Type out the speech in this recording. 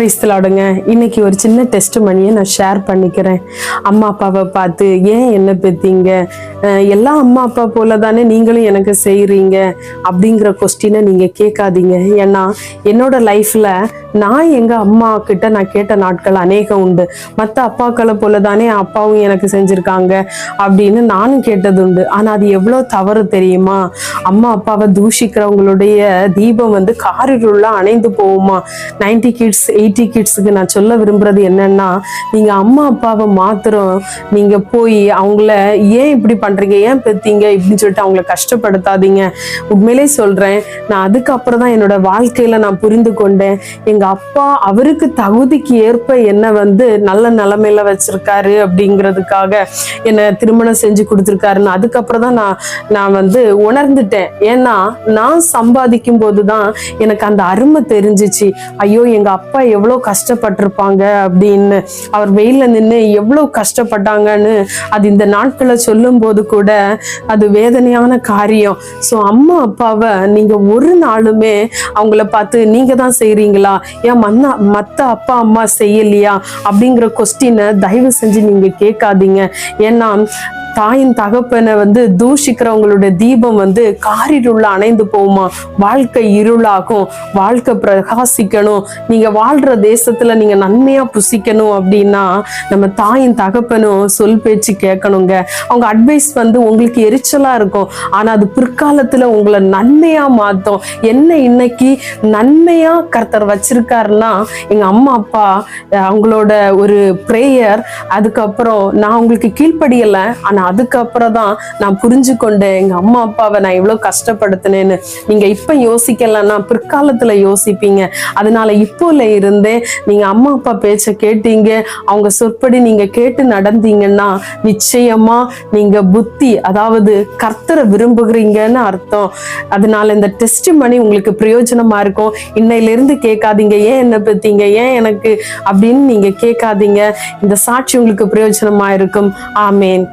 Praise the லார்டுங்க. இன்னைக்கு ஒரு சின்ன டெஸ்ட் மணியை நான் ஷேர் பண்ணிக்கிறேன். அம்மா அப்பாவை பார்த்து ஏன் என்ன பெற்றீங்க, எல்லா அம்மா அப்பா போல தானே நீங்களும் எனக்கு செய்கிறீங்க அப்படிங்கிற கொஸ்டினை நீங்கள் கேட்காதீங்க. ஏன்னா என்னோட லைஃப்பில் நான் எங்கள் அம்மா கிட்ட நான் கேட்ட நாட்கள் அநேகம் உண்டு. மற்ற அப்பாக்களை போல தானே அப்பாவும் எனக்கு செஞ்சுருக்காங்க அப்படின்னு நானும் கேட்டது உண்டு. ஆனால் அது எவ்வளோ தவறு தெரியுமா? அம்மா அப்பாவை தூஷிக்கிறவங்களுடைய தீபம் வந்து காரிருள்ள அணைந்து போகுமா. 90 கிட்ஸ் 80 கிட்ஸுக்கு நான் சொல்ல விரும்புறது என்னன்னா, நீங்க அம்மா அப்பாவை மாத்திரம் நீங்க போய் அவங்கள ஏன் இப்படி பண்றீங்க, ஏன் பெத்தீங்க இப்படின்னு சொல்லிட்டு அவங்கள கஷ்டப்படுத்தாதீங்க. உண்மையிலே சொல்றேன், நான் அதுக்கப்புறம் தான் என்னோட வாழ்க்கையில நான் புரிந்து கொண்டேன், எங்க அப்பா அவருக்கு தகுதிக்கு ஏற்ப என்ன வந்து நல்ல நிலைமையில வச்சிருக்காரு அப்படிங்கிறதுக்காக என்னை திருமணம் செஞ்சு கொடுத்துருக்காருன்னு அதுக்கப்புறம் தான் நான் வந்து உணர்ந்துட்டேன். ஏன்னா நான் சம்பாதிக்கும் போதுதான் எனக்கு அந்த அருமை தெரிஞ்சிச்சு. ஐயோ எங்க அப்பா எவ்வளோ கஷ்டப்பட்டிருப்பாங்க அப்படின்னு, அவர் வெயில நின்று எவ்வளோ கஷ்டப்பட்டாங்கன்னு அது இந்த நாட்களை சொல்லும் போது கூட அது வேதனையான காரியம். ஸோ அம்மா அப்பாவை நீங்க ஒரு நாளுமே அவங்கள பார்த்து நீங்க தான் செய்றீங்களா, ஏன் மற்ற அப்பா அம்மா செய்யலையா அப்படிங்கிற கொஸ்டினை தயவு செஞ்சு நீங்க கேட்காதீங்க. ஏன்னா தாயின் தகப்பனை வந்து தூஷிக்கிறவங்களுடைய தீபம் வந்து காரிருள்ள அணைந்து போகுமா. வாழ்க்கை இருளாகும், வாழ்க்கை பிரகாசிக்கணும், நீங்க வாழ்ற தேசத்துல நீங்க நன்மையா புசிக்கணும் அப்படின்னா நம்ம தாயின் தகப்பனும் சொல் பேச்சு கேட்கணுங்க. அவங்க அட்வைஸ் வந்து உங்களுக்கு எரிச்சலா இருக்கும், ஆனா அது பிற்காலத்துல உங்களை நன்மையா மாத்தும். என்ன இன்னைக்கு நன்மையா கர்த்தர் வச்சிருக்காருன்னா, எங்க அம்மா அப்பா அவங்களோட ஒரு பிரேயர், அதுக்கப்புறம் நான் உங்களுக்கு கீழ்ப்படியல, ஆனா அதுக்கப்புறம் தான் நான் புரிஞ்சு கொண்டேன் எங்க அம்மா அப்பாவை நான் எவ்வளவு கஷ்டப்படுத்தினேன்னு. நீங்க இப்ப யோசிக்கலன்னா பிற்காலத்துல யோசிப்பீங்க. அதனால இப்போல இருந்தே நீங்க அம்மா அப்பா பேச்ச கேட்டீங்க, அவங்க சொற்படி நீங்க கேட்டு நடந்தீங்கன்னா நிச்சயமா நீங்க புத்தி, அதாவது கர்த்தரை விரும்புகிறீங்கன்னு அர்த்தம். அதனால இந்த டெஸ்ட் மணி உங்களுக்கு பிரயோஜனமா இருக்கும். இன்னையில இருந்து கேட்காதீங்க ஏன் என்ன பெத்தீங்க, ஏன் எனக்கு அப்படின்னு நீங்க கேட்காதீங்க. இந்த சாட்சி உங்களுக்கு பிரயோஜனமா இருக்கும். ஆமேன்.